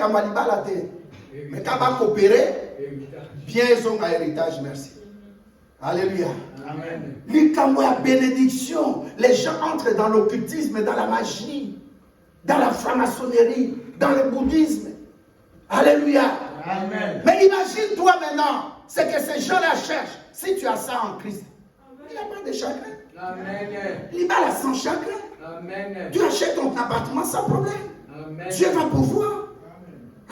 Kamaliba la terre. Mais quand on va coopérer, bien ils ont un héritage, merci. Alléluia. Amen. La bénédiction. Les gens entrent dans l'occultisme, dans la magie, dans la franc-maçonnerie, dans le bouddhisme. Alléluia. Amen. Mais imagine-toi maintenant, c'est que ces gens-là cherchent. Si tu as ça en Christ, il n'y a pas de chagrin. Amen. Il va là sans chagrin. Amen. Tu achètes ton appartement sans problème. Amen. Dieu va pouvoir.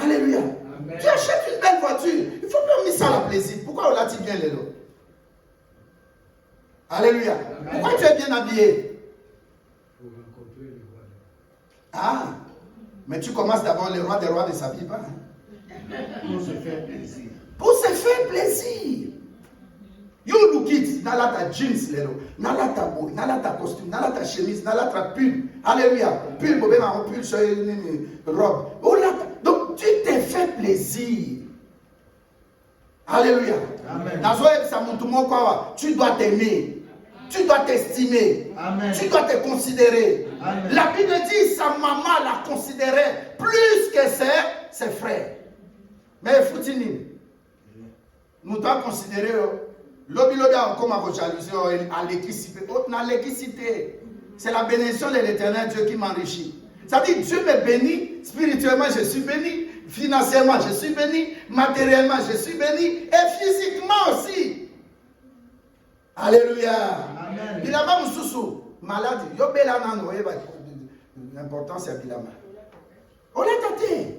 Alléluia. Amen. Tu achètes une belle voiture. Il ne faut pas mettre ça à plaisir. Pourquoi on l'a-t-il bien les lots? Alléluia. Amen. Pourquoi tu es bien habillé? Pour rencontrer le roi. Ah, mais tu commences d'abord, le roi des rois ne s'habille pas. Pour se faire plaisir. Pour se faire plaisir. You look it, nala ta jeans lelo, nala ta boy, nala ta costume, nala ta chemise, nala ta pull. Alléluia. Pull, bobé ma pull, robe. Donc tu t'es fait plaisir. Alléluia. Amen. Tu dois t'aimer. Tu dois t'estimer. Amen. Tu dois te considérer. Amen. La Bible dit sa maman la considérait plus que ses frères. Mais Foutini, nous devons considérer l'obiloda comme à jalousie à l'électricité. C'est la bénédiction de l'éternel Dieu qui m'enrichit. Ça dit Dieu me bénit, spirituellement je suis béni, financièrement je suis béni, matériellement je suis béni et physiquement aussi. Alléluia. Amen. Il a pas mon sous malade. Yo bela nan oye ba l'important c'est bilama. On l'a tenté.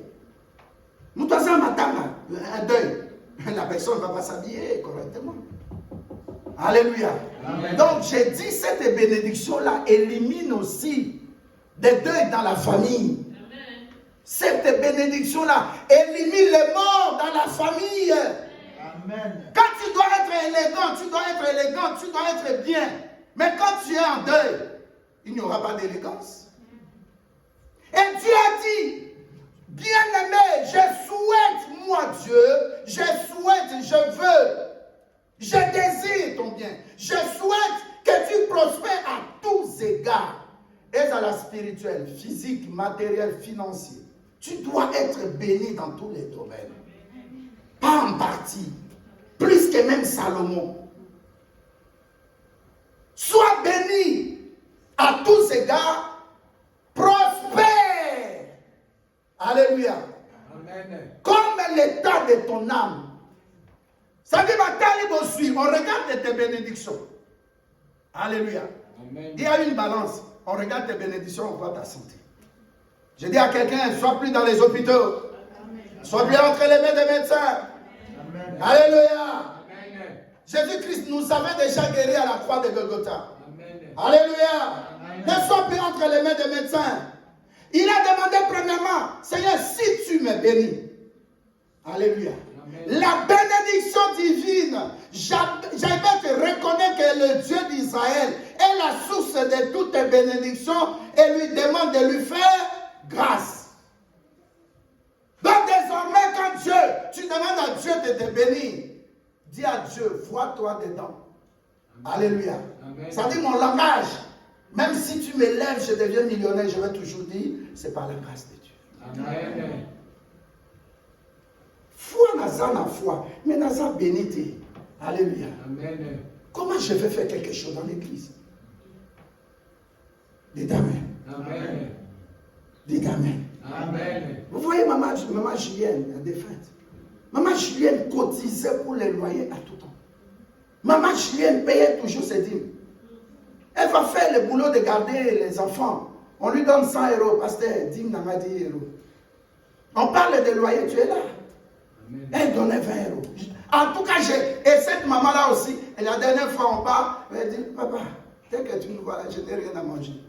Nous devons matama un deuil. La personne ne va pas s'habiller correctement. Alléluia. Amen. Donc j'ai dit cette bénédiction là élimine aussi des deuils dans la famille. Amen. Cette bénédiction là élimine les morts dans la famille. Amen. Quand tu dois être élégant, tu dois être bien. Mais quand tu es en deuil, il n'y aura pas d'élégance. Et Dieu a dit, bien-aimé, je souhaite, moi Dieu, je désire ton bien. Je souhaite que tu prospères à tous égards. Et à la spirituelle, physique, matériel, financier. Tu dois être béni dans tous les domaines. Pas en partie. Plus que même Salomon. Sois béni à tous égards, prospère. Alléluia. Amen. Comme l'état de ton âme. Ça dit, on regarde tes bénédictions. Alléluia. Amen. Il y a une balance. On regarde tes bénédictions, on voit ta santé. Je dis à quelqu'un, sois plus dans les hôpitaux. Sois plus entre les mains des médecins. Amen. Alléluia. Amen. Jésus-Christ nous avait déjà guéri à la croix de Golgotha. Amen. Alléluia. Amen. Ne sois plus entre les mains des médecins. Il a demandé premièrement, Seigneur, si tu me bénis. Alléluia. Amen. La bénédiction divine, Japheth reconnaît que le Dieu d'Israël est la source de toutes les bénédictions et lui demande de lui faire grâce. Donc désormais, quand tu demandes à Dieu de te bénir, dis à Dieu, vois-toi dedans. Alléluia. Amen. Ça dit mon langage. Même si tu me lèves, je deviens millionnaire, je vais toujours dire, c'est par la grâce de Dieu. Amen. Foi n'a pas foi, mais n'a pas bénité. Alléluia. Amen. Comment je vais faire quelque chose dans l'église? Dites Amen. Amen. Dites Amen. Amen. Vous voyez maman Julienne, la défunte. Maman Julienne cotisait pour les loyers à tout temps. Maman Julienne payait toujours ses dîmes. Elle va faire le boulot de garder les enfants. On lui donne 100 €, pasteur, dîme n'a pas 10 €. On parle de loyer, tu es là. Amen. Elle donnait 20 €. En tout cas, et cette maman-là aussi, et la dernière fois on part, elle dit, papa, dès que tu nous vois là, je n'ai rien à manger.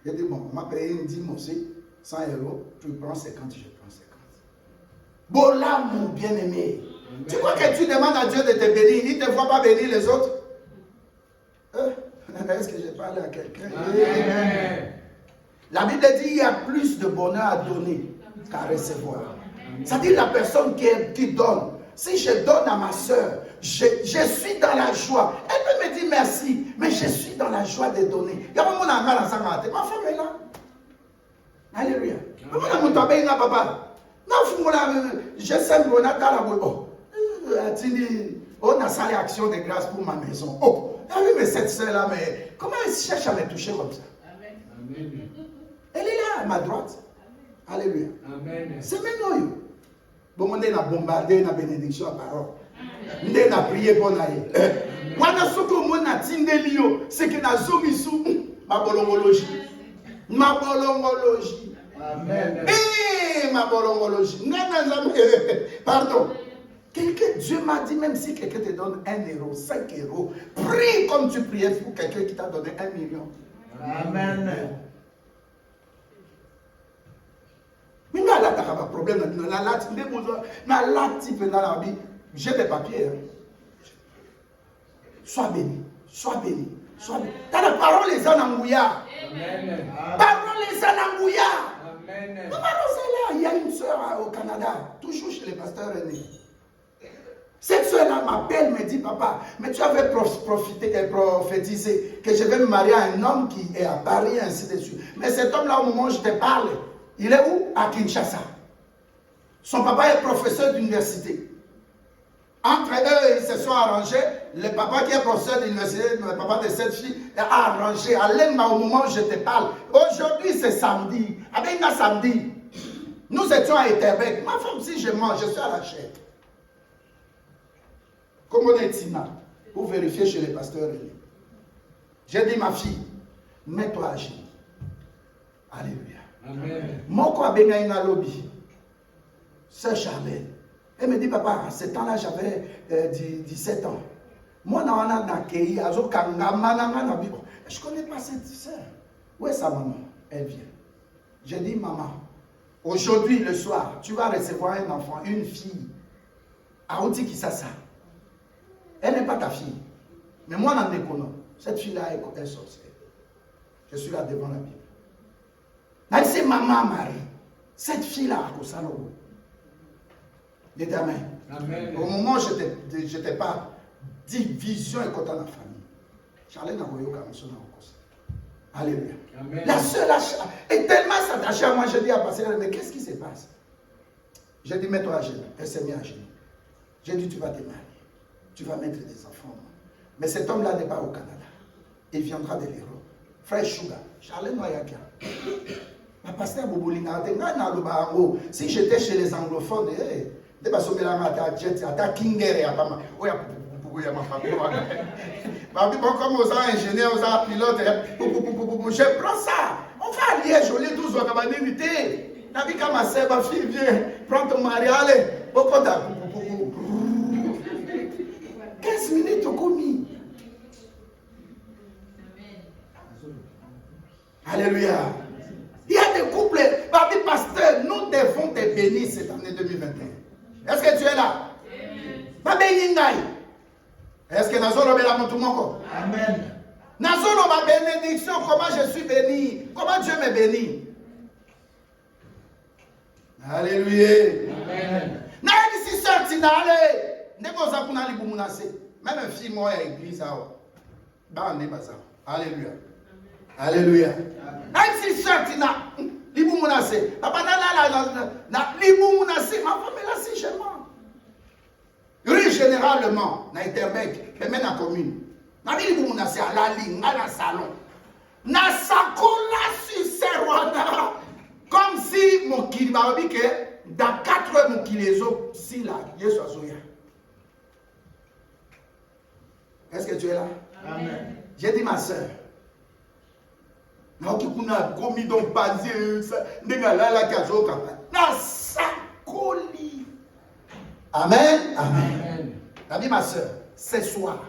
J'ai dit, bon, on m'a payé une dîme aussi, 100 €, tu prends 50, je prends 50. Bon là, mon bien-aimé, tu crois que tu demandes à Dieu de te bénir, il ne te voit pas bénir les autres? Est-ce que j'ai parlé à quelqu'un? Amen. La Bible dit qu'il y a plus de bonheur à donner qu'à recevoir. C'est-à-dire la personne qui donne. Si je donne à ma soeur, je suis dans la joie. Elle peut me dire merci, mais je suis dans la joie de donner. Il y a un moment ma femme est là. Alléluia. Papa. Je sais qu'on a dans la boue. On a sa réaction de grâce pour ma maison. Oh, oui, mais cette soeur-là, mais comment elle cherche à me toucher comme ça? Amen. Elle est là, à ma droite. Alléluia. Amen. C'est maintenant. Bon, on a bombardé la bénédiction à parole. On a prié pour naïe. Moi, ce que moi, na tindelio, c'est que na zomisou, ma bolongologie. Ma bolongologie. Amen. Eh, ma bolongologie. Pardon. Dieu m'a dit, même si quelqu'un te donne 1 euro, 5 euros, prie comme tu priais pour quelqu'un qui t'a donné 1 million. Amen. Mais là, tu as un problème. J'ai des papiers. Sois béni. Sois béni. Sois béni. T'as la parole les en angouillard. Parole les en angouillard. Il y a une soeur au Canada, toujours chez les pasteurs aînés. Cette soeur-là m'appelle, me dit, papa, mais tu avais prophétisé que je vais me marier à un homme qui est à Paris, ainsi de suite. Mais cet homme-là, au moment où je te parle, il est où? À Kinshasa. Son papa est professeur d'université. Entre eux, ils se sont arrangés. Le papa qui est professeur d'université, le papa de cette fille, a arrangé. Allez, au moment où je te parle. Aujourd'hui, c'est samedi. Avec un samedi. Nous étions à Etterbeek. Ma femme, si je mange, je suis à la chair. Comme on est Tina, pour vérifier chez les pasteurs. J'ai dit, ma fille, mets-toi à genoux. Alléluia. Amen. Moko a béni un lobby. Sœur Charlène. Elle me dit, papa, à ce temps-là, j'avais 17 ans. Moi, je ne connais pas cette sœur. Où est sa maman? Elle vient. J'ai dit, maman, aujourd'hui, le soir, tu vas recevoir un enfant, une fille. À Oti Kisasa. Elle n'est pas ta fille. Mais moi, je n'en connais. Cette fille-là est sorcière. Je suis là devant la Bible. Là, c'est maman Marie. Cette fille-là, à Kosanogo. Dites Amen. Amen. Au moment où je n'étais pas division et côté de la famille. Charlène n'a pas eu comme ça. Alléluia. Amen. La seule est tellement s'attachée à moi. Je dis à passer, mais qu'est-ce qui se passe? J'ai dit, mets-toi à genoux. Elle s'est mise à genoux. J'ai dit, tu vas te marier. Tu vas mettre des enfants. Mais cet homme-là n'est pas au Canada. Il viendra de l'Europe. Frère Sugar, Charlène Noyakia. Ma pasteur Bobolina, si j'étais chez les anglophones, comme aux ingénieurs, aux pilotes, je prends ça. On va à Liège, au lieu de 12 ans, on va m'inviter. Nabi ma sœur, ma fille, viens, prends ton mari, allez. 15 minutes au commis. Alléluia. Il y a des couples, Babi pasteur, nous devons te bénir cette année 2021. Est-ce que tu es là? Babi Ningaï. Est-ce que Nazolo Bela Montumoko? Amen. Nazolo ma bénédiction, comment je suis béni? Comment Dieu me bénit? Alléluia. Amen. Naïdi si sorti n'allez. Neko zakuna li bumunase. Même un fille moi à l'église bah on est pas ça. Alléluia. Alléluia. Même si sorti na li bumunase. Papa na li bumunase. Ma femme là si chez moi. Oui, généralement na Etterbeek, mais même na commune. Na li bumunase à la ligne, à la salon. Na sakola si serwana. Comme si mon kilibabike dans 4 heures mon kilezo si là, Yesu azoya. Est-ce que tu es là? Amen. J'ai dit ma soeur. Na okikuna komi don bazi ndenga lala kazoka. Na sakoli. Amen. Amen. La vie ma soeur, ce soir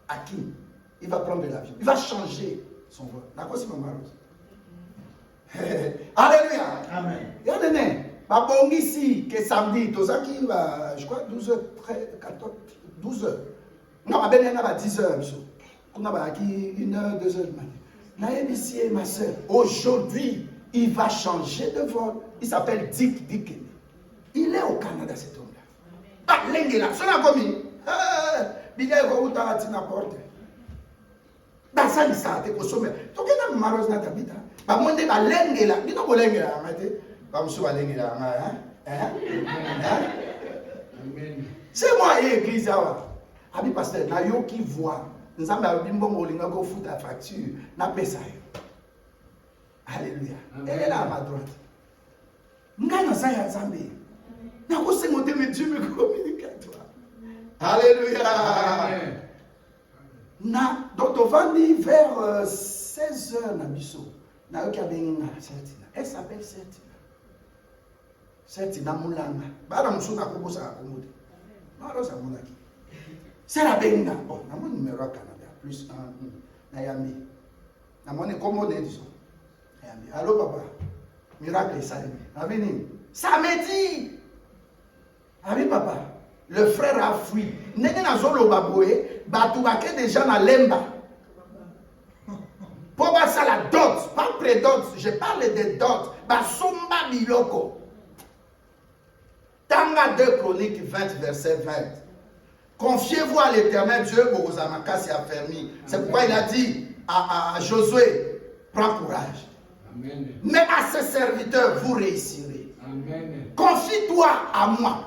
à qui il va prendre de l'avion. Il va changer son vol. D'accord, c'est maman Rose. Alléluia. Amen. Regardez, bon ici, que samedi, tout ça qui va, je crois, 12h, 14, 12h. Non, il y a 10h. On a acquis 1h, 2h du matin. Naïbissi et ma soeur, aujourd'hui, il va changer de vol. Il s'appelle Dick Dickeny. Il est au Canada, cet homme-là. Ah, l'engela, c'est la commune. Il y a un temps à n'importe. Dans ça, il s'est consommé. Donc, il y a un maros dans ta vie. Ba monde ba lengela, bino bolengela ngate. Ba musu ba lengela nga, Amen. C'est moi et l'église. Abi pasteur, na yo qui voit. Nous avons un bon molinga go fout la facture. Na pesa yo. Alléluia. Elle est là à ma droite. Ngana sa ya Nzambe. Na ko se monter mais Dieu me communique à toi. Alléluia. Amen. Na donc on va dire vers 16h na biso. Na yo ki abenga Sertina. Elle s'appelle Sertina. Sertina Mulanga. Bala musuka kobosa akomote. Non, ça mon aki. C'est la benga. Bon, na mon numéro à Canada plus 1 na yami. Na mon commode disons. Yami. Allô papa. Miracle ça. Aveni. Samedi. Ami papa. Le frère a fui. Nene na zolo baboé, batubake déjà na lemba. Pour ça la dot, pas pré-dot, je parle de dot. Basomba biloko. Tanga 2 Chroniques 20, verset 20. Confiez-vous à l'Éternel Dieu, Bozamaka s'est affermi. C'est pourquoi il a dit à Josué, prends courage. Amen. Mais à ses serviteurs, vous réussirez. Amen. Confie-toi à moi.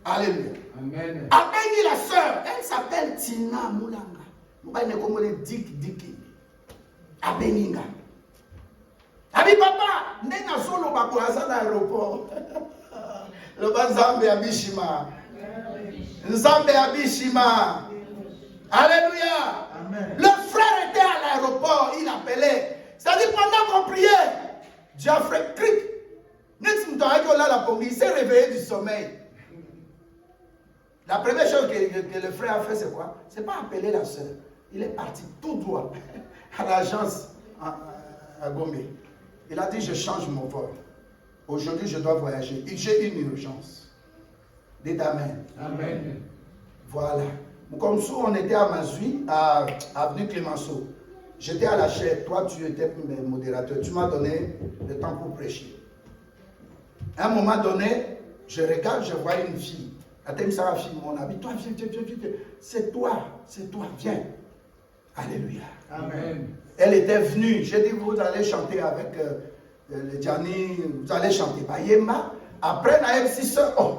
Alléluia. Amen. Abengi la sœur, elle s'appelle Tina Mulanga. Mouba ne komole Diki. Abenginga. Abi papa, nena solo bakoaza na aéroport. Le Nzambe Abishima. Nzambe Abishima. Alléluia. Amen. Le frère était à l'aéroport, il appelait. C'est-à-dire pendant qu'on priait, Dieu a fait cric. Il s'est réveillé du sommeil. La première chose que le frère a fait, c'est quoi? C'est pas appeler la soeur. Il est parti tout droit à l'agence à Gombe. Il a dit, je change mon vol. Aujourd'hui, je dois voyager. J'ai une urgence. Dites Amen. Amen. Voilà. Comme ça, on était à Mazui, à Avenue Clémenceau. J'étais à la chaire. Toi, tu étais modérateur. Tu m'as donné le temps pour prêcher. À un moment donné, je regarde, je vois une fille. Attends, ça va, fille, mon ami. Toi, viens. C'est toi, viens. Alléluia. Amen. Elle était venue. J'ai dit, vous allez chanter avec le Diani, vous allez chanter Bayemba. Après, Naël, 6 soeurs. Oh,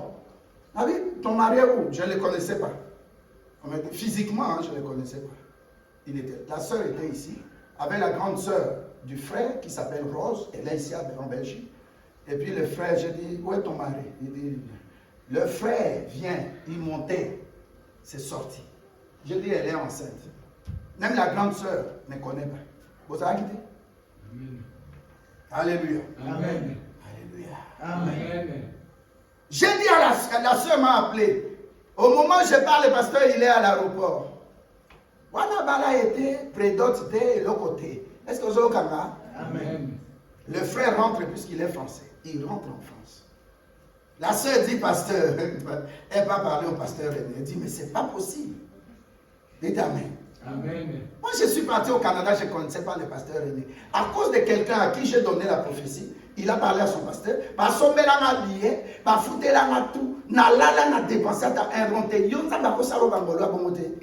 ah oui, ton mari est où? Je ne le connaissais pas. Physiquement, je ne le connaissais pas. La sœur était ici, avec la grande sœur du frère qui s'appelle Rose. Elle est ici en Belgique. Et puis le frère, j'ai dit, où est ton mari? Il dit, le frère vient, il montait, c'est sorti. J'ai dit, elle est enceinte. Même la grande sœur ne connaît pas. Vous avez quitté? Amen. Alléluia. Amen. Alléluia. Amen. J'ai dit à la sœur m'a appelé. Au moment où je parle, le pasteur, il est à l'aéroport. Voilà, Bala était prédote de l'autre côté. Est-ce que vous avez Kanga? Amen. Le frère rentre puisqu'il est français. Il rentre en France. La sœur dit, pasteur, elle va parler au pasteur René. Elle dit, mais c'est pas possible. Dites Amen. Amen. Moi, je suis parti au Canada, je ne connaissais pas le pasteur René. À cause de quelqu'un à qui j'ai donné la prophétie, il a parlé à son pasteur. Parce que son billet, parce que fouté là tout, na la na dépensé à inventé. Yonza na kosalo bangolo a bomoté.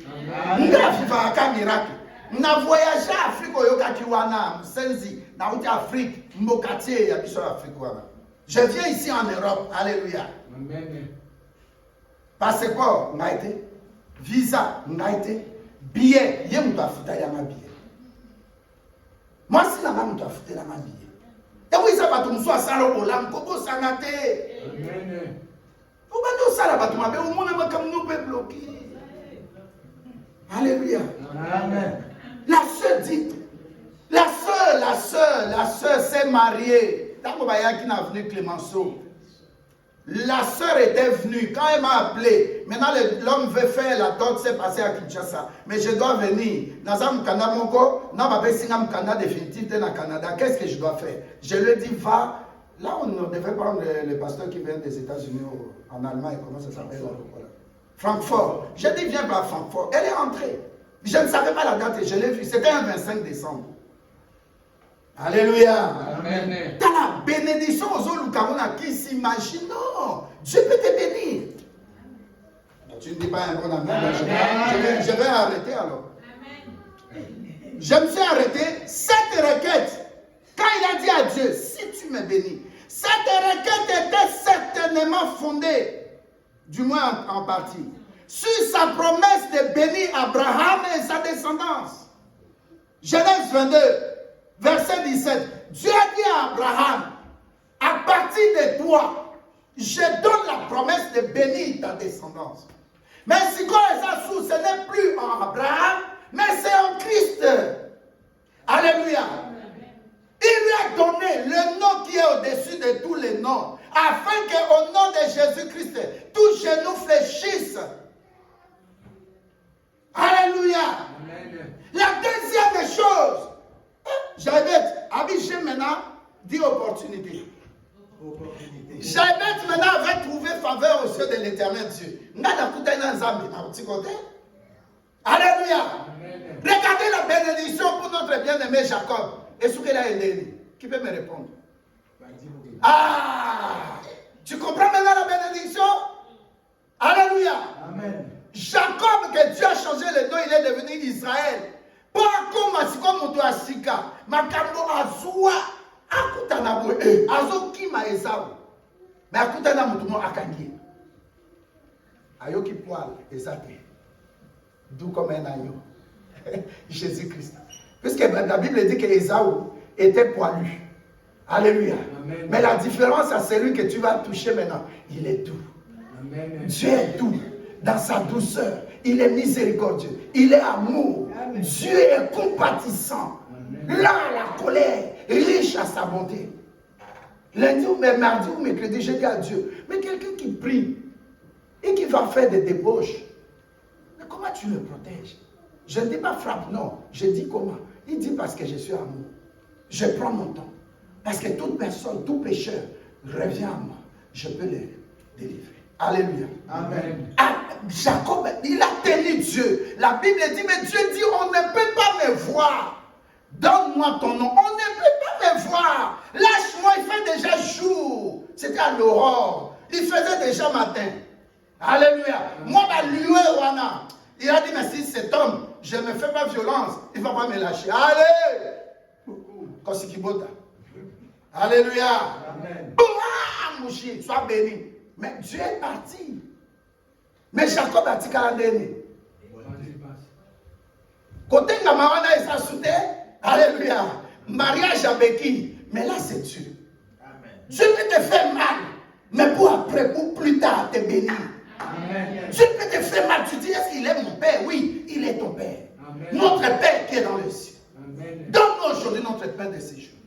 Nga viva aka miracle. Na voyagé à Afrique oyoka kiwana, msenzi, na uti Afrique, mbokatier ya biso Afrique wana. Je viens ici en Europe. Alléluia. Amen. Passeport, n'a été. Visa, n'a été. Billet, il y a un billet. Moi, si la main m'a foutu la billet. Et oui, ça va tout soit ça au lam, coco sanate. Amen. Vous va ça là, mais au moins, comme nous peut bloquer. Alléluia. Amen. La sœur dit, la sœur s'est mariée. Dans le voyage qui n'a venu Clémenceau. La sœur était venue. Quand elle m'a appelé, maintenant l'homme veut faire la dot, c'est passé à Kinshasa. Mais je dois venir. Nazam Kanda Mongo, n'a pas fait Singam Kanda définitif dans Canada. Qu'est-ce que je dois faire? Je lui ai dit, va. Là, on devait prendre le pasteur qui vient des États-Unis en Allemagne. Comment ça s'appelle là? Francfort. J'ai dit, viens par Francfort. Elle est entrée. Je ne savais pas la date et je l'ai vue. C'était un 25 décembre. Alléluia. Amen. Dans la bénédiction aux autres qui s'imaginent, non, Dieu peut te bénir. Tu ne dis pas un bon amen. Je vais arrêter alors. Je me suis arrêté 7 requêtes. quand il a dit à Dieu, si tu me bénis, cette requête était certainement fondée, du moins en partie, sur sa promesse de bénir Abraham et sa descendance. Genèse 22, verset 17. Dieu a dit à Abraham, à partir de toi, je donne la promesse de bénir ta descendance. Mais si quoi ce n'est plus en Abraham, mais c'est en Christ. Alléluia. Il lui a donné le nom qui est au-dessus de tous les noms, afin qu'au nom de Jésus-Christ, tout genou fléchisse. Alléluia. Amen. La deuxième chose, Jabet, Abichem maintenant dit opportunité. Jabet maintenant avait trouvé faveur aux yeux de l'éternel Dieu. Alléluia. Amen. Regardez la bénédiction pour notre bien-aimé Jacob. Et ce qu'il a aidé, qui peut me répondre? Ah, tu comprends maintenant la bénédiction? Alléluia. Amen. Jacob, que Dieu a changé le nom, il est devenu Israël. Pas comme Asiko Asika, Makambo Azua, Akutana Boe, Azoki Maezao. Mais Akutana Mutumo Akangi. Ayoki Poil, Ezate. D'où comme un agneau. Jésus-Christ. Puisque la Bible dit que Ésaü était poilu. Alléluia. Amen. Mais la différence à celui que tu vas toucher maintenant, il est doux. Amen. Dieu est doux dans sa douceur. Il est miséricordieux. Il est amour. Amen. Dieu est compatissant. Amen. Là, la colère, riche à sa bonté. Lundi ou mardi ou mercredi, j'ai dit à Dieu, mais quelqu'un qui prie et qui va faire des débauches, mais comment tu le protèges? Je ne dis pas frappe, non. Je dis comment? Il dit parce que je suis amour. Je prends mon temps. Parce que toute personne, tout pécheur revient à moi. Je peux les délivrer. Alléluia. Amen. Ah, Jacob, il a tenu Dieu. La Bible dit, mais Dieu dit, on ne peut pas me voir. Donne-moi ton nom. On ne peut pas me voir. Lâche-moi, il fait déjà jour. C'était à l'aurore. Il faisait déjà matin. Alléluia. Moi, ma lueur, Wana. Il a dit, mais si cet homme, je ne me fais pas violence, il ne va pas me lâcher. Allez! Kosikibota. Alléluia. Amen. Mouchi, sois béni. Mais Dieu est parti. Mais Jacob a dit qu'à la dernière. Côté Ngamawana et sa soute. Alléluia. Mariage avec qui? Mais là, c'est Dieu. Amen. Dieu peut te faire mal, mais pour après, pour plus tard, te bénir. Amen. Dieu peut te faire mal. Tu dis, est-ce qu'il est mon père? Oui, il est ton père. Amen. Notre père qui est dans le ciel. Donne-nous aujourd'hui notre pain de ces jours.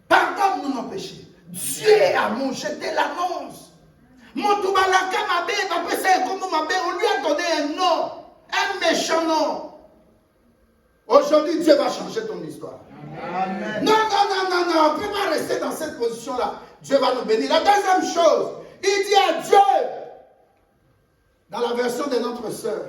Pardonne-nous nos péchés. Dieu est amour, je te l'annonce. Mon Toubalaka Mabé, on lui a donné un nom, un méchant nom. Aujourd'hui, Dieu va changer ton histoire. Amen. Non, on ne peut pas rester dans cette position-là. Dieu va nous bénir. La deuxième chose, il dit à Dieu, dans la version de notre sœur,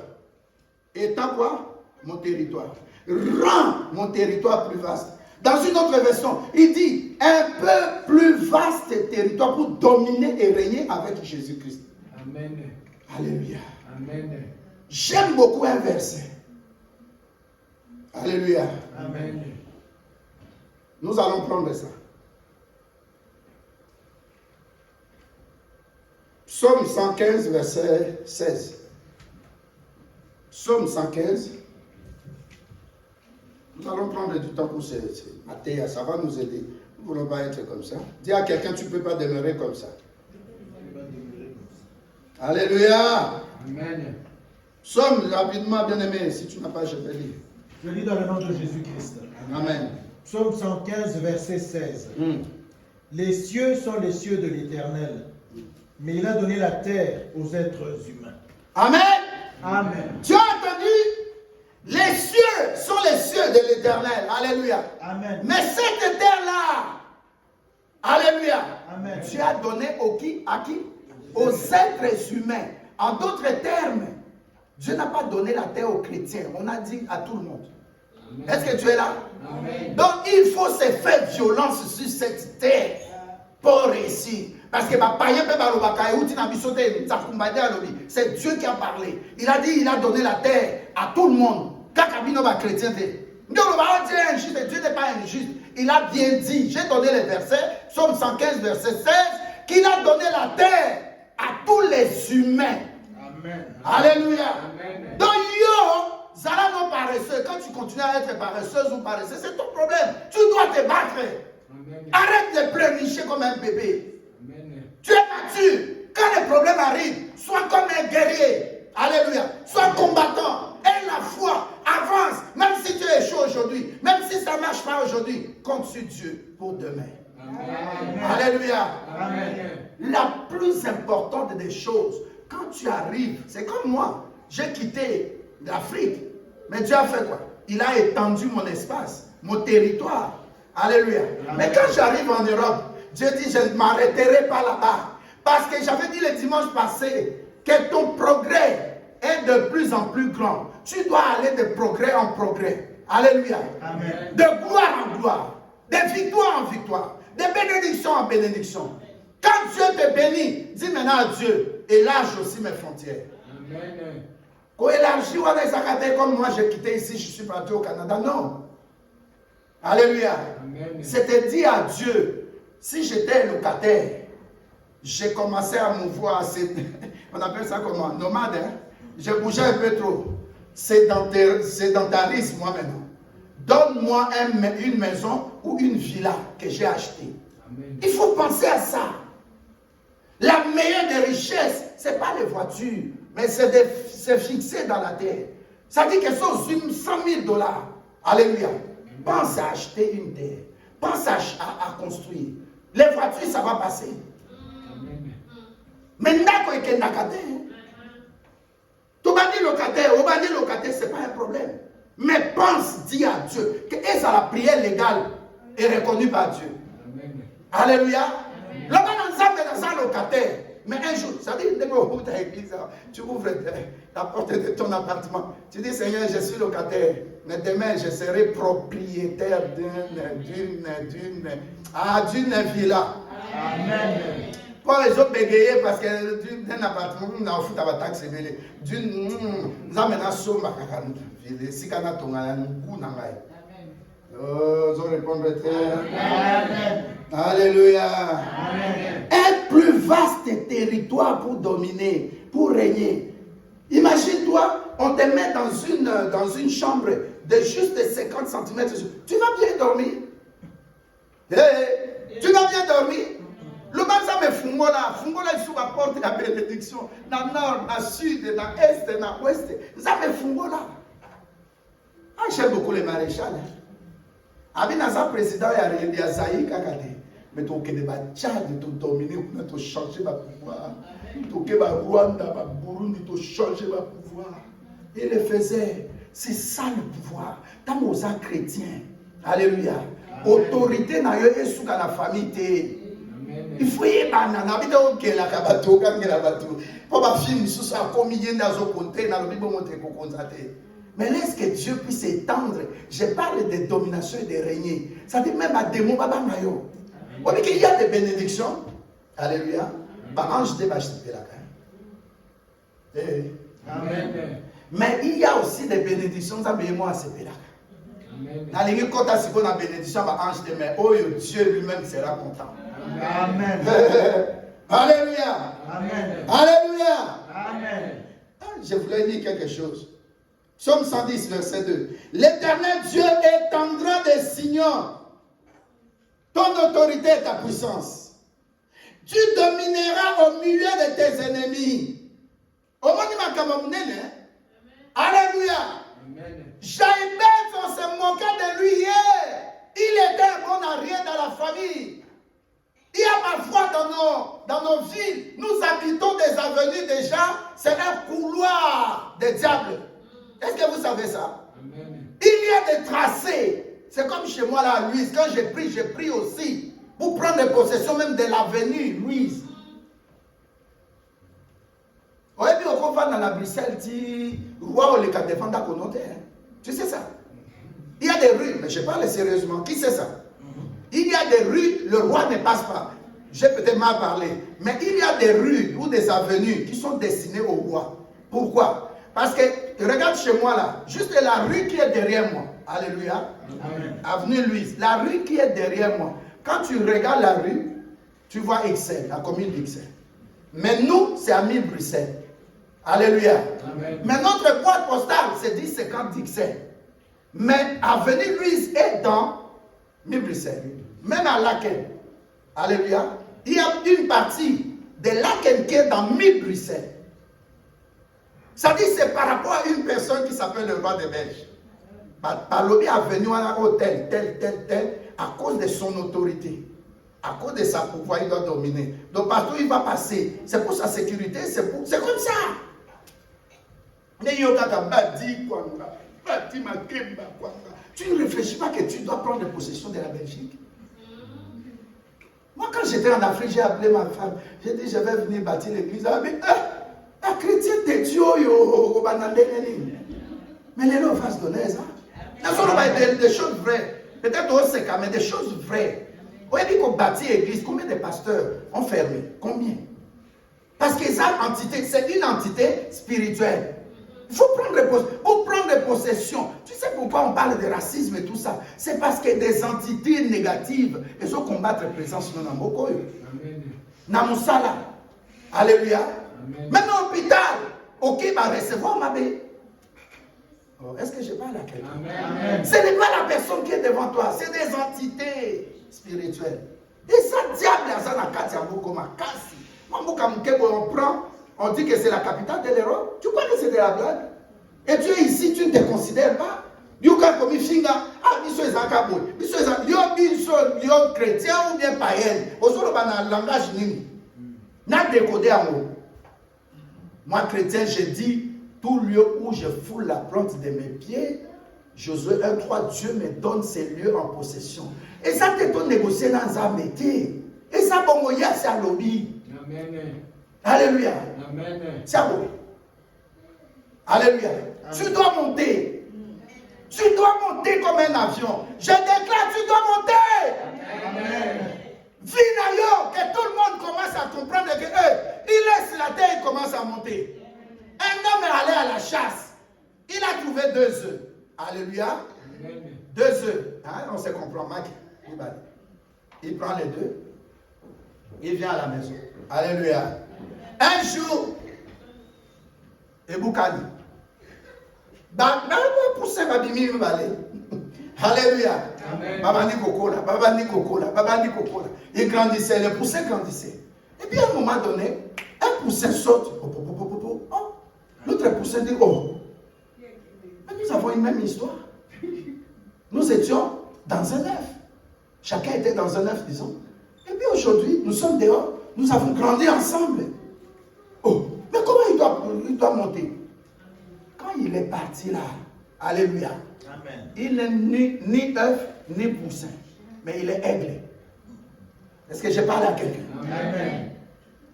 étant quoi? Mon territoire. Rends mon territoire plus vaste. Dans une autre version, il dit un peu plus vaste territoire pour dominer et régner avec Jésus-Christ. Amen. Alléluia. Amen. J'aime beaucoup un verset. Alléluia. Amen. Nous allons prendre ça. Psaume 115, verset 16. Psaume 115. Nous allons prendre du temps pour Mathéa, ça va nous aider. Nous ne voulons pas être comme ça. Dis à quelqu'un, tu ne peux pas demeurer comme ça. Alléluia. Amen. Psaume, rapidement, bien-aimé, si tu n'as pas, je vais lire. Je lis dans le nom de Jésus-Christ. Amen. Psaume 115, verset 16. Les cieux sont les cieux de l'Éternel, mais il a donné la terre aux êtres humains. Amen. Amen. Tu as entendu? Les cieux sont les cieux de l'Éternel. Alléluia. Amen. Mais cette terre-là, alléluia. Amen. Tu as donné à qui? Aux êtres humains. En d'autres termes, Dieu n'a pas donné la terre aux chrétiens. On a dit à tout le monde. Est-ce que tu es là? Amen. Donc il faut se faire violence sur cette terre pour réussir. Parce que c'est Dieu qui a parlé. Il a dit, il a donné la terre à tout le monde. Chrétien, Dieu est injuste, Dieu n'est pas injuste. Il a bien dit, j'ai donné les versets, Psaume 115, verset 16, qu'il a donné la terre à tous les humains. Amen. Alléluia. Amen. Donc, yo, Zara non paresseux, quand tu continues à être paresseuse ou paresseux, c'est ton problème. Tu dois te battre. Amen. Arrête de pleurnicher comme un bébé. Amen. Tu es mature. Quand les problèmes arrivent, sois comme un guerrier. Alléluia. Sois combattant. Aie la foi. Avance. Même si tu échoues aujourd'hui, même si ça ne marche pas aujourd'hui, compte sur Dieu pour demain. Amen. Alléluia. Amen. La plus importante des choses, quand tu arrives, c'est comme moi. J'ai quitté l'Afrique. Mais Dieu a fait quoi? Il a étendu mon espace, mon territoire. Alléluia. Amen. Mais quand j'arrive en Europe, Dieu dit, je ne m'arrêterai pas là-bas. Parce que j'avais dit le dimanche passé que ton progrès est de plus en plus grand. Tu dois aller de progrès en progrès. Alléluia. Amen. De gloire en gloire. De victoire en victoire. De bénédiction en bénédiction. Quand Dieu te bénit, dis maintenant à Dieu, élarge aussi mes frontières. Amen. Quand élargit comme moi, j'ai quitté ici, je suis parti au Canada. Non. Alléluia. Amen. C'était dit à Dieu, si j'étais locataire, j'ai commencé à mouvoir, on appelle ça comment? Nomade, hein? J'ai bougé un peu trop. Sédentarisme, moi maintenant. Donne-moi une maison ou une villa que j'ai achetée. Amen. Il faut penser à ça. La meilleure des richesses, ce n'est pas les voitures, mais c'est fixé dans la terre. Ça dit que sont 100 000 $. Alléluia. Pense à acheter une terre. Pense à construire. Les voitures, ça va passer. Amen. Maintenant, il y a un locataire. Au locataire, ce n'est pas un problème. Mais pense, dis à Dieu, que la prière légale est reconnue par Dieu. Amen. Alléluia. Le dans un locataire. Mais un jour, ça dit, tu ouvres la porte de ton appartement. Tu dis, Seigneur, je suis locataire. Mais demain, je serai propriétaire d'une villa. Amen. Pas les autres bégayer parce que d'un appartement, on a foutu à taxe. D'une, nous avons somma si kana tonga nous nangai. Oh, je répondrai très. Amen. Alléluia. Amen. Un plus vaste territoire pour dominer, pour régner. Imagine-toi, on te met dans une chambre de juste 50 cm. Tu vas bien dormir. Hey, tu vas bien dormir. Le banza me fungola il sous la porte de la bénédiction. Dans le nord, dans le sud, dans l'est, dans l'ouest. Ça me fungola. Ah, j'aime beaucoup les maréchals. Avec un président, il y a Zaï Kakade. Mais tu as Tchad, tu dominer, tu as changé le pouvoir. Tu as Rwanda, Burundi, tu as changé le pouvoir. Il le faisait. C'est ça le pouvoir. Tant aux chrétiens. Alléluia. Autorité n'a eu sous la famille. Il faut y banana. Il faut que la kabato, quand la bateau. Pour ma fille, sous sa combien dans un côté, dans le bible montré qu'on constate. Mais laisse que Dieu puisse étendre. Je parle de domination et de régner. Ça dit même à démon, baba mayo. On dit qu'il y a des bénédictions. Alléluia. Bah, ange de bâcher la caille. Amen. Mais il y a aussi des bénédictions. Ça me moi à ce là. Amen. Quand tu as une bénédiction, bah, ange de mais oh Dieu lui-même sera content. Amen. Alléluia. Amen. Alléluia. Amen. Je voulais dire quelque chose. Psaume 110, verset 2. L'Éternel Dieu étendra des signaux. Ton autorité et ta puissance. Tu domineras au milieu de tes ennemis. Au monde de Alléluia. Jaïbeth, on se moquait de lui hier. Il était un bon arrière dans la famille. Il y a parfois dans nos villes, nous habitons des avenues déjà, c'est un couloir des diables. Est-ce que vous savez ça? Amen. Il y a des tracés. C'est comme chez moi là, Louise. Quand j'ai pris aussi pour prendre possession même de l'avenue Louise. Oui, puis on va dans la Bruxelles, dit roi ou les cas défendant qu'on note. Tu sais ça? Il y a des rues, mais je parle sérieusement. Qui sait ça? Il y a des rues, le roi ne passe pas. J'ai peut-être mal parlé. Mais il y a des rues ou des avenues qui sont destinées au roi. Pourquoi? Parce que, regarde chez moi là, juste la rue qui est derrière moi, Alléluia. Amen. Avenue Louise. La rue qui est derrière moi. Quand tu regardes la rue, tu vois Excel, la commune d'Excel. Mais nous, c'est à 1000 Bruxelles. Alléluia. Amen. Mais notre boîte postale, c'est 1050 d'Ixelles. Mais Avenue Louise est dans 1000 Bruxelles. Même à Laken. Alléluia. Il y a une partie de Laken qui est dans 1000 Bruxelles. Ça dit, c'est par rapport à une personne qui s'appelle le roi des Belges. Par lobby avenue à hôtel, tel, à cause de son autorité. À cause de sa pouvoir, il doit dominer. Donc partout il va passer. C'est pour sa sécurité, c'est comme ça. Tu ne réfléchis pas que tu dois prendre possession de la Belgique. Moi, quand j'étais en Afrique, j'ai appelé ma femme. J'ai dit, je vais venir bâtir l'église. Elle m'a dit, la chrétienne de Dieu, mais les lois vont se donner ça. Des choses vraies. Peut-être au SECA, mais des choses vraies. On a dit qu'on bâtit l'église. Combien de pasteurs ont fermé? Combien? Parce que cette entité, c'est une entité spirituelle. Il faut prendre possession. Tu sais pourquoi on parle de racisme et tout ça? C'est parce que des entités négatives, elles ont combattre la présence de Namokoyo. Namusala. Alléluia. Amen. Même à l'hôpital, ok, va recevoir ma bébé. Oh, est-ce que je parle à quelqu'un? Ce n'est pas la personne qui est devant toi, c'est des entités spirituelles. Et ça, diable, ça n'a qu'à dire beaucoup ma casse. On prend, on dit que c'est la capitale de l'Europe. Tu crois que c'est de la blague? Et tu es ici, tu ne te considères pas. You can come finga, biso ezakabo, biso chrétien ou bien païen. Aujourd'hui, on a un langage nini. N'a décodé à moi. Moi, chrétien, je dis, tout lieu où je foule la plante de mes pieds, Josué 1:3, Dieu me donne ces lieux en possession. Et ça, tu peux négocier dans un métier. Et ça, bon, il y a ça lobby. Amen. Alléluia. Amen. C'est à vous. Alléluia. Amen. Tu dois monter. Tu dois monter comme un avion. Je déclare, tu dois monter. Amen. Finalement, que tout le monde commence à comprendre que il laisse la terre et commence à monter. Un homme est allé à la chasse. Il a trouvé 2 œufs. Alléluia. Amen. 2 œufs. Hein, on se comprend, Mac. Il prend les 2. Il vient à la maison. Alléluia. Un jour, et Boukani. Alléluia. Babandi Kokola. Il grandissait, les poussins grandissaient. Et puis à un moment donné, un poussin saute. Oh. L'autre poussin dit, oh. Mais nous avons une même histoire. Nous étions dans un œuf. Chacun était dans un œuf, disons. Et puis aujourd'hui, nous sommes dehors. Nous avons grandi ensemble. Oh, mais comment il doit monter? Quand il est parti là, alléluia. Amen. Il n'est ni œuf, ni poussin. Mais il est aigle. Est-ce que je parle à quelqu'un? Amen.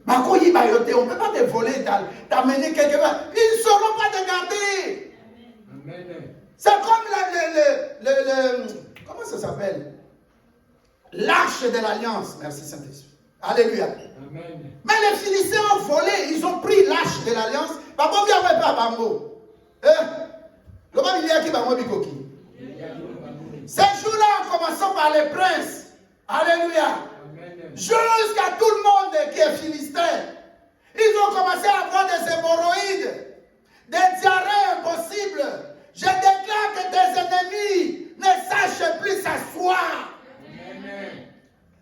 On ne peut pas te voler, t'amener quelque part. Ils ne sauront pas te garder. Amen. C'est comme comment ça s'appelle? L'arche de l'alliance. Merci Saint-Esprit. Alléluia. Amen. Mais les Philistins ont volé, ils ont pris l'arche de l'alliance. Ces jours-là, en commençant par les princes. Alléluia. Jusqu'à tout le monde qui est philistin. Ils ont commencé à avoir des hémorroïdes, des diarrhées impossibles. Je déclare que tes ennemis ne sachent plus s'asseoir.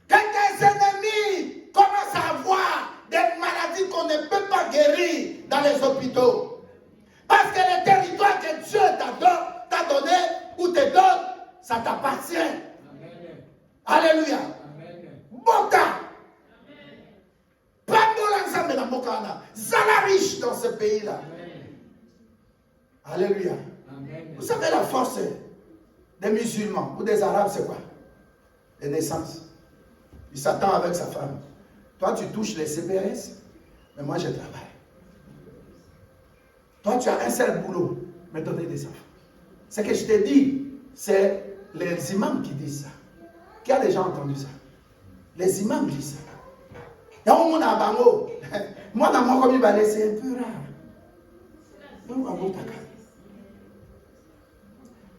Que tes ennemis commencent à avoir des maladies qu'on ne peut pas guérir dans les hôpitaux. Parce que le territoire que Dieu t'a donné ou te donne, ça t'appartient. Alléluia. Bota. Pas de l'ensemble dans Bokana. Zala riche dans ce pays-là. Alléluia. Vous savez la force des musulmans ou des arabes, c'est quoi? Les naissances. Il s'attend avec sa femme. Toi, tu touches les CPS, mais moi, je travaille. Toi, tu as un seul boulot, me donner des enfants. Ce que je te dis, c'est les imams qui disent ça. Qui a déjà entendu ça? Les imams disent ça. Il y a un monde à Bango. Moi, dans mon commis, c'est un peu rare.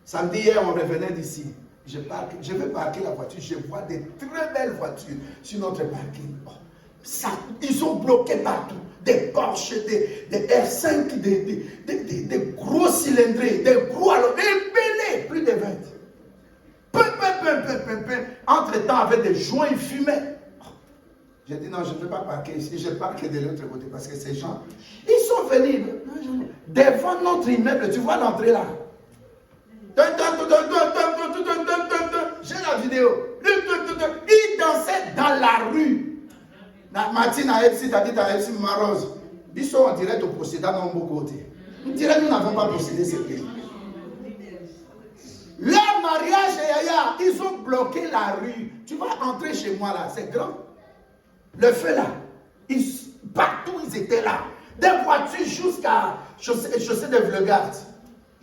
Samedi hier, on revenait d'ici. Je vais parquer la voiture. Je vois des très belles voitures sur notre parking. Oh, ça, ils ont bloqué partout. Des Porsche, des R5, des gros cylindrés, des gros alors, des belés, plus de 20. Entre-temps, avec des joints, ils fumaient. J'ai dit non, je ne peux pas parquer ici, je parque de l'autre côté parce que ces gens, ils sont venus devant notre immeuble, tu vois l'entrée là. J'ai la vidéo. Ils dansaient dans la rue. Martine a si tu habites à Epsi Marose. Ils sont en direct au procédé dans mon côté. On dirait que nous n'avons pas possédé ce pays. Leur mariage, ils ont bloqué la rue. Tu vas entrer chez moi là, c'est grand. Le feu là, partout ils étaient là. Des voitures jusqu'à chaussée de Vlegard.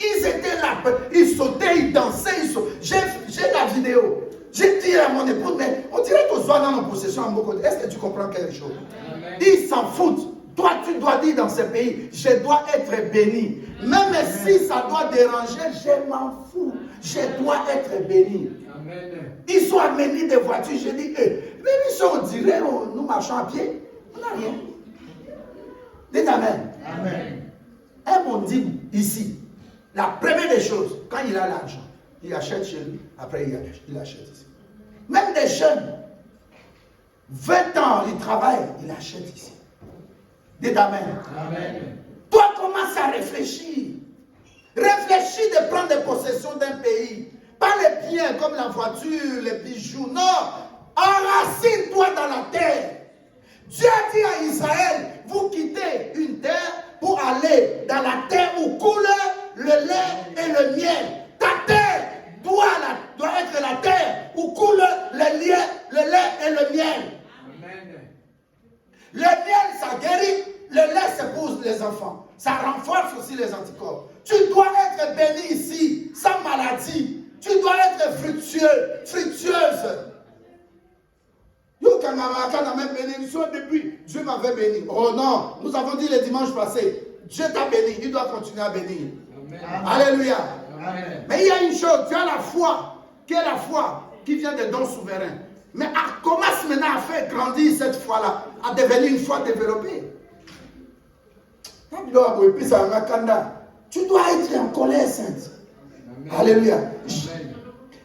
Ils étaient là, ils sautaient, ils dansaient, J'ai la vidéo. J'ai dit à mon épouse, mais on dirait qu'on soit dans nos possessions en beaucoup. Est-ce que tu comprends quelque chose? Amen. Ils s'en foutent. Toi, tu dois dire dans ce pays, je dois être béni. Même si ça doit déranger, je m'en fous. Je dois être béni. Amen. Ils sont amenés des voitures. Je dis, mais ils sont, on dirait, nous marchons à pied. On n'a rien. Dites Amen. Amen. Un mondine ici. La première des choses, quand il a l'argent, il achète chez lui, après il achète ici. Même des jeunes, 20 ans, ils travaillent, il achète ici. Dites Amen. Amen. Toi, commence à réfléchir. Réfléchis de prendre des possessions d'un pays. Pas les biens comme la voiture, les bijoux. Non. Enracine-toi dans la terre. Dieu a dit à Israël, vous quittez une terre pour aller dans la terre où coule le lait et le miel. Ta terre doit être la terre où coule le lait et le miel. Amen. Le miel, ça guérit. Le lait, ça pousse les enfants. Ça renforce aussi les anticorps. Tu dois être béni ici, sans maladie. Tu dois être fructueuse. Quand on a même bénédiction depuis, Dieu m'avait béni. Oh non, nous avons dit le dimanche passé, Dieu t'a béni, il doit continuer à bénir. Amen. Alléluia. Amen. Mais il y a une chose, tu as la foi, qui est la foi qui vient des dons souverains. Mais commence maintenant à faire grandir cette foi-là, à devenir une foi développée. Tu dois être en colère sainte. Amen. Alléluia.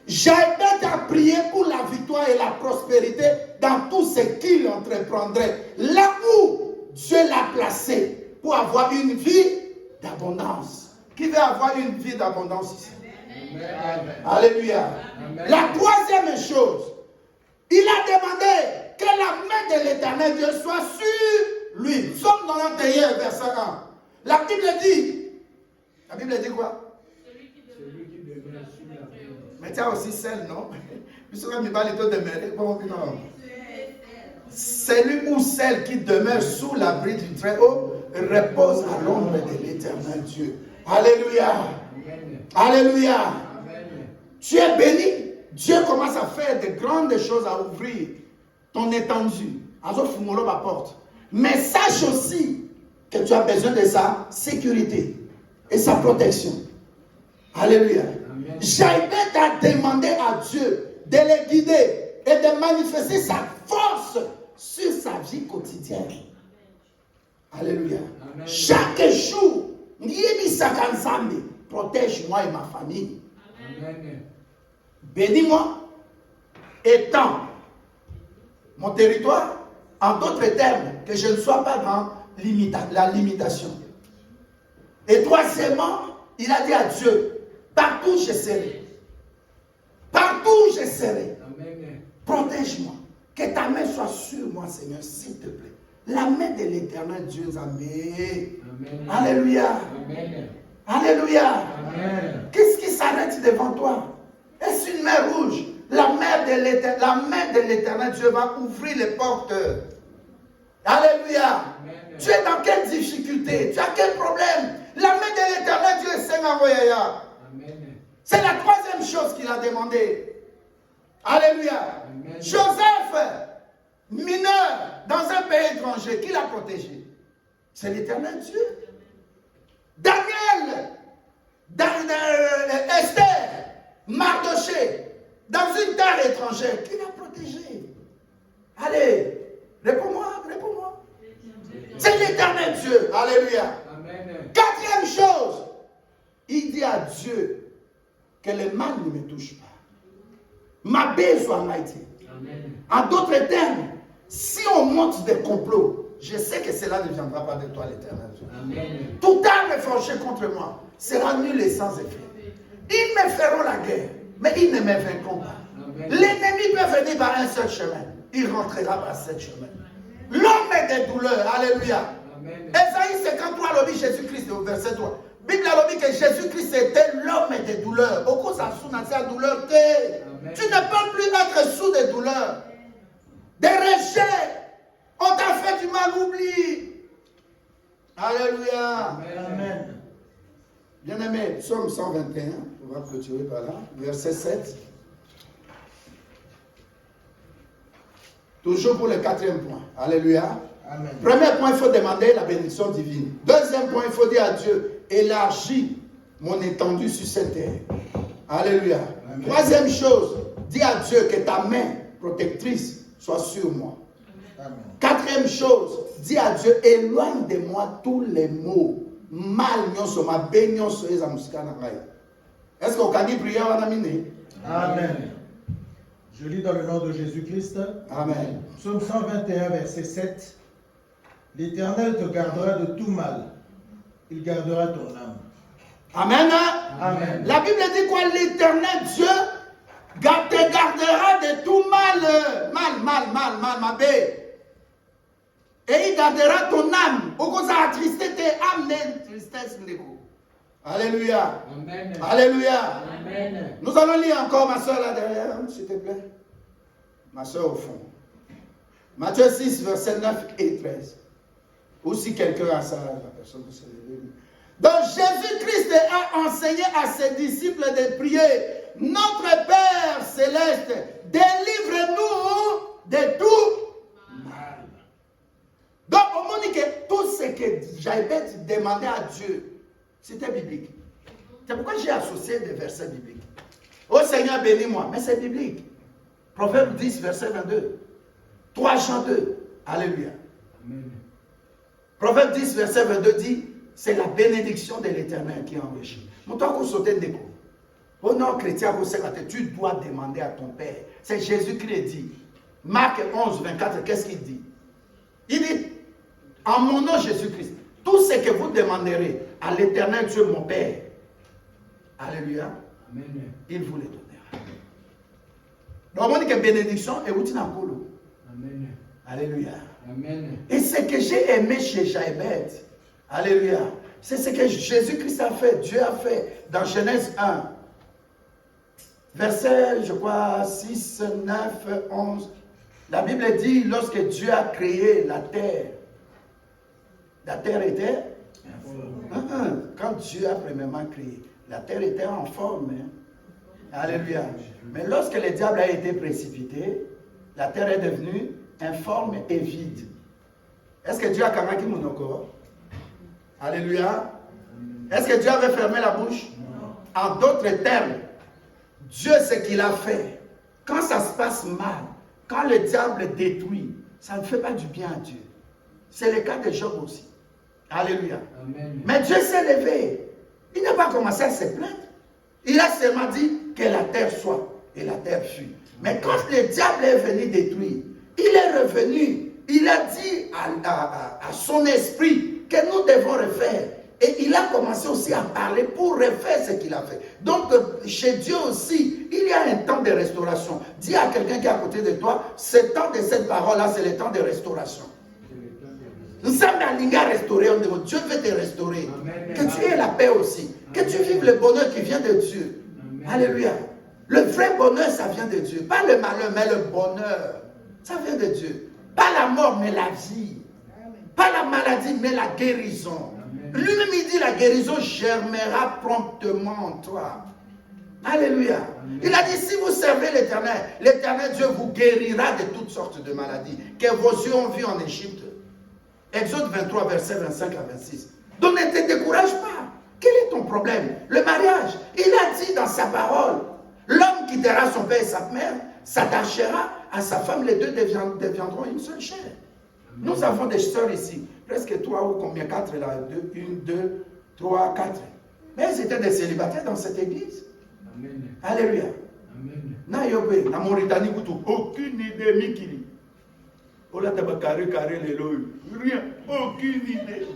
J'aide à prier pour la victoire et la prospérité dans tout ce qu'il entreprendrait. Là où Dieu l'a placé pour avoir une vie d'abondance. Qui veut avoir une vie d'abondance ici? Amen. Alléluia. Amen. La troisième chose, il a demandé que la main de l'Éternel Dieu soit sur lui. Psaume 91, verset 1. La Bible dit quoi? Mais tu as aussi celle, non? Celui ou celle qui demeure sous l'abri du Très-Haut repose à l'ombre de l'Éternel Dieu. Alléluia. Amen. Alléluia. Amen. Tu es béni. Dieu commence à faire de grandes choses, à ouvrir ton étendue. Ma porte. Mais sache aussi que tu as besoin de sa sécurité et sa protection. Alléluia. J'aide à demander à Dieu de les guider et de manifester sa force sur sa vie quotidienne. Alléluia. Amen. Chaque jour, protège-moi et ma famille. Amen. Bénis-moi, étends mon territoire, en d'autres termes, que je ne sois pas dans la limitation. Et troisièmement, il a dit à Dieu, partout je serai. Partout je serai. Amen. Protège-moi. Que ta main soit sur moi, Seigneur, s'il te plaît. La main de l'Éternel Dieu nous a mis. Alléluia. Amen. Alléluia. Amen. Qu'est-ce qui s'arrête devant toi? Est-ce une mer rouge? La main de l'Éternel Dieu va ouvrir les portes. Alléluia. Amen. Tu es dans quelle difficulté? Tu as quel problème? La main de l'Éternel Dieu est Seigneur. C'est la troisième chose qu'il a demandé. Alléluia. Amen. Joseph, mineur dans un pays étranger, qui l'a protégé? C'est l'Éternel Dieu. Daniel, Esther, Mardoché, dans une terre étrangère, qui l'a protégé? Allez, réponds-moi, réponds-moi. C'est l'Éternel Dieu. Alléluia. Amen. Quatrième chose, il dit à Dieu que le mal ne me touche pas. Ma baie soit maïtée. En d'autres termes, si on monte des complots, je sais que cela ne viendra pas de toi, l'Éternel Dieu. Amen. Tout arme forgée contre moi sera nulle et sans effet. Ils me feront la guerre, mais ils ne me vaincront pas. L'ennemi peut venir par un seul chemin. Il rentrera par sept chemins. L'homme est des douleurs. Alléluia. Esaïe 53, l'objet Jésus-Christ, au verset 3. Bible a dit que Jésus-Christ était l'homme des douleurs. Au cause de sa douleur, tu ne peux plus être sous des douleurs. Des rejets. On t'a fait du mal, oublie. Alléluia. Amen. Bien-aimé, Psaume 121, on va clôturer par là, verset 7. Toujours pour le quatrième point. Alléluia. Amen. Premier point, il faut demander la bénédiction divine. Deuxième point, il faut dire à Dieu, élargis mon étendue sur cette terre. Alléluia. Amen. Troisième chose, dis à Dieu que ta main protectrice soit sur moi. Amen. Quatrième chose, dis à Dieu, éloigne de moi tous les maux. Mal nyonso, ma bé nyonso, eza musika na ngai. Est-ce qu'on peut prier avant d'amener? Amen. Je lis dans le nom de Jésus-Christ. Amen. Psaume 121, verset 7. L'Éternel te gardera de tout mal. Il gardera ton âme. Amen. Amen. La Bible dit quoi? L'Éternel Dieu te gardera de tout mal. Mal, ma bé. Et il gardera ton âme. Au cause de la tristesse, âme n'est tristesse. Alléluia. Amen. Alléluia. Amen. Nous allons lire encore ma soeur là derrière, s'il te plaît. Ma soeur au fond. Matthieu 6, versets 9 et 13. Ou si quelqu'un a ça, la personne peut se lever. Donc Jésus-Christ a enseigné à ses disciples de prier. Notre Père céleste, délivre-nous de tout mal. Donc on m'a dit que tout ce que Jaïbeth demandait à Dieu, c'était biblique. C'est pourquoi j'ai associé des versets bibliques. Oh Seigneur, bénis-moi. Mais c'est biblique. Proverbe 10, verset 22. 3 Jean 2. Alléluia. Amen. Proverbe 10, verset 22 dit, c'est la bénédiction de l'Éternel qui enrichit. Mon temps qu'on sautait de déco. Au nom chrétien, tu dois demander à ton Père. C'est Jésus qui le dit. Marc 11, 24, qu'est-ce qu'il dit? Il dit, en mon nom Jésus-Christ, tout ce que vous demanderez à l'Éternel Dieu mon Père, alléluia, Amen. il vous le donnera. Donc on dit que bénédiction est outil dans le colo. Amen. Alléluia. Amen. Et ce que j'ai aimé chez Jaïbeth, alléluia, c'est ce que Jésus-Christ a fait, Dieu a fait dans Genèse 1. Verset, je crois, 6, 9, 11. La Bible dit, lorsque Dieu a créé la terre était, quand Dieu a premièrement créé, la terre était en forme. Hein? Alléluia. Mais lorsque le diable a été précipité, la terre est devenue informe et vide. Est-ce que Dieu a kamaki mon corps? Alléluia. Est-ce que Dieu avait fermé la bouche? Non. En d'autres termes, Dieu, ce qu'il a fait, quand ça se passe mal, quand le diable détruit, ça ne fait pas du bien à Dieu. C'est le cas de Job aussi. Alléluia. Amen. Mais Dieu s'est levé. Il n'a pas commencé à se plaindre. Il a seulement dit que la terre soit. Et la terre fut. Mais quand le diable est venu détruire, il est revenu. Il a dit à son esprit que nous devons refaire. Et il a commencé aussi à parler pour refaire ce qu'il a fait. Donc, chez Dieu aussi, il y a un temps de restauration. Dis à quelqu'un qui est à côté de toi, ce temps de cette parole-là, c'est le temps de restauration. Nous sommes à l'Inga restaurer, Dieu veut te restaurer. Amen. Que tu aies la paix aussi. Que tu vives le bonheur qui vient de Dieu. Amen. Alléluia. Le vrai bonheur, ça vient de Dieu. Pas le malheur, mais le bonheur. Ça vient de Dieu. Pas la mort, mais la vie. Pas la maladie, mais la guérison. Lui-même, il dit la guérison germera promptement en toi. Alléluia. Amen. Il a dit, si vous servez l'Éternel, l'Éternel Dieu vous guérira de toutes sortes de maladies que vos yeux ont vues en Égypte. Exode 23, verset 25 à 26. Donc ne te décourage pas. Quel est ton problème? Le mariage. Il a dit dans sa parole, L'homme quittera son père et sa mère, s'attachera à sa femme, les deux deviendront une seule chair. Nous avons des sœurs ici, presque 3 ou combien, 4 là, 1, 2, 3, 4. Mais elles étaient des célibataires dans cette église. Amen. Alléluia. Amen. Na yobe, na Mauritanie, aucune idée, Mikili. Ola taba carré, les lois. Rien, aucune idée.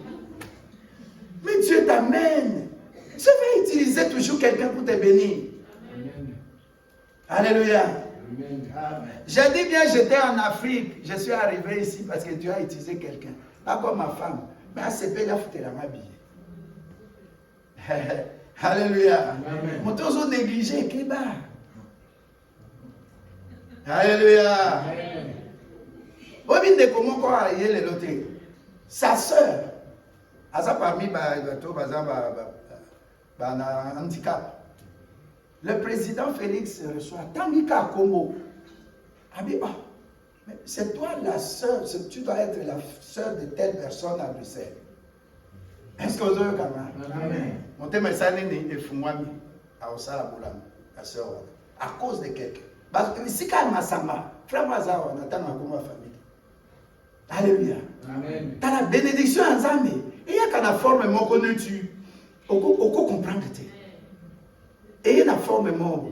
Mais Dieu t'amène. Dieu va utiliser toujours quelqu'un pour te bénir. Amen. Alléluia. Amen. J'ai dit bien, j'étais en Afrique. Je suis arrivé ici parce que Dieu a utilisé quelqu'un. Pas comme ma femme. Mais à ce pays, il a foutu la m'habiller. Alléluia. Mon toujours négligé, Kéba. Alléluia. Sa sœur, parmi handicap. Le président Félix reçoit Tamika Komo. C'est toi la sœur, tu dois être la sœur de telle personne à Bruxelles. Est-ce que vous avez Amen. Mon thème est ça, la sœur, à cause de quelqu'un. Parce que si quand Massamba, frère Mazar, on attend ma famille. Alléluia. Amen. Dans la bénédiction en Zambie, il y a qu'à la forme mon connu tu, au comprendre et il y a la forme mon.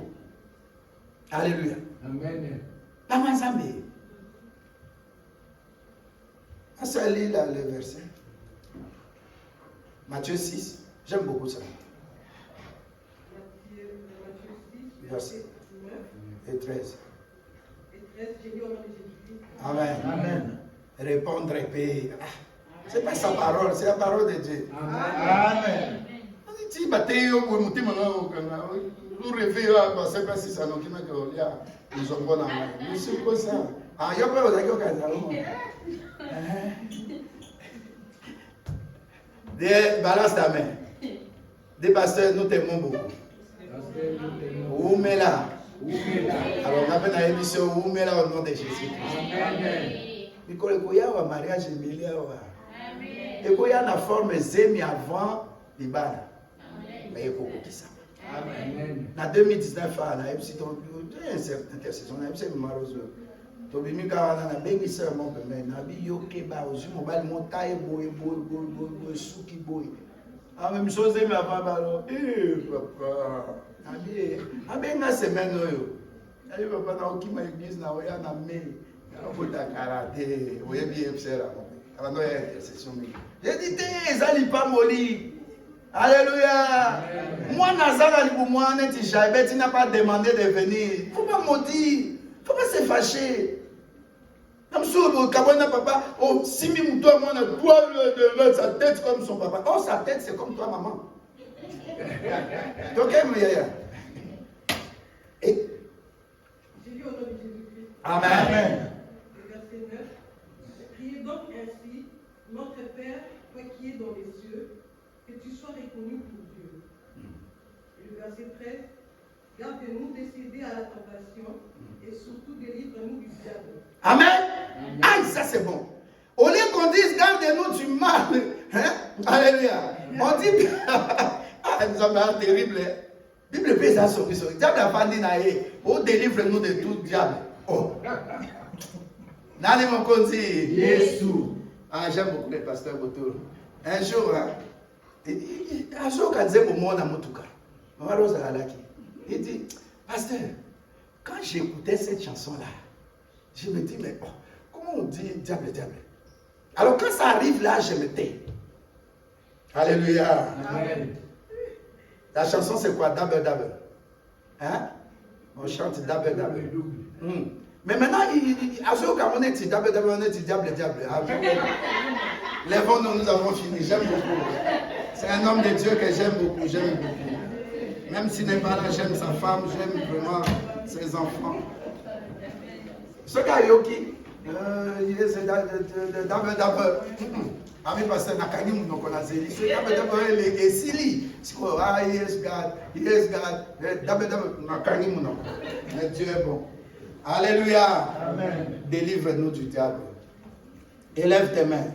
Alléluia. Amen. Dans ma Zambie. Ça lit là le verset. Matthieu 6. J'aime beaucoup ça. Verset. Et 13. Amen. Amen. Répondre et payer. Ce n'est pas sa parole, c'est la parole de Dieu. Amen. Si Mathéo, vous rêvez, je ne sais pas si ça nous dit que nous sommes bons en main. Nous sommes comme ça. Ah, il y a pas de balance ta main. Des pasteurs, nous t'aimons beaucoup. Oumela. Alors, on appelle la émission Oumela au nom de Jésus. Amen. Il y a un mariage millier. Et il y a une forme zémi avant l'Ibana. Mais il y a beaucoup de ça. Amen. En 2019, on a eu une certaine intercession. On a eu une marose. Tobimi kawana na bengi sœur mon père na bi yo keba ozu mobile montaille boy suki boy. Ah même chose mais avant balo papa. Abenga semaine yo. Ali papa na okima église na oya na me. Abota karaté, oya bi efsera. Avant no intercession mi. J'ai dit ezali pas moli. Alléluia. Moi nazala libu moi neti Jaibet n'a pas demandé de venir. Faut pas maudire. Faut pas se fâcher. Papa, oh, si toi, moi, on doit sa tête comme son papa. Oh, sa tête, c'est comme toi, maman. Donc, et Amen. Verset 9. Priez donc ainsi, notre Père, toi qui es dans les cieux, que tu sois reconnu pour Dieu. Et le verset 13. Garde-nous de céder à la tentation et surtout délivre-nous du diable. Amen. Aïe, ça c'est bon. Au lieu qu'on dise garde-nous du mal, hein? Alléluia. On dit, ah, nous sommes terribles. Bible peut ça sur le diable a pas dit naïe. Oh, délivre-nous de tout diable. Oh. Nani mon conti. Jésus. Ah, j'aime beaucoup les pasteurs autour. Un jour, quand j'ai pour moi dans mon touka, maman Rose a la qui. Il dit, pasteur, quand j'écoutais cette chanson-là, je me dis, mais oh, comment on dit diable, diable? Alors quand ça arrive là, je me tais. Alléluia. Amen. La chanson c'est quoi? Double, double. Hein? On chante double, double. Mais maintenant, on est double, double, on est diable, diable. Lèvons-nous, nous avons fini. J'aime beaucoup. C'est un homme de Dieu que j'aime beaucoup, j'aime beaucoup. Même s'il n'est pas là, j'aime sa femme, j'aime vraiment ses enfants. Ce gars Yoki, il est d'abord. Ami pasteur Nakani Mounokona Zeli. C'est d'abord les Sili. Ah, yes, God, yes, God. D'abord Nakani Mounokona. Mais Dieu est bon. Alléluia. Amen. Délivre-nous du diable. Élève tes mains.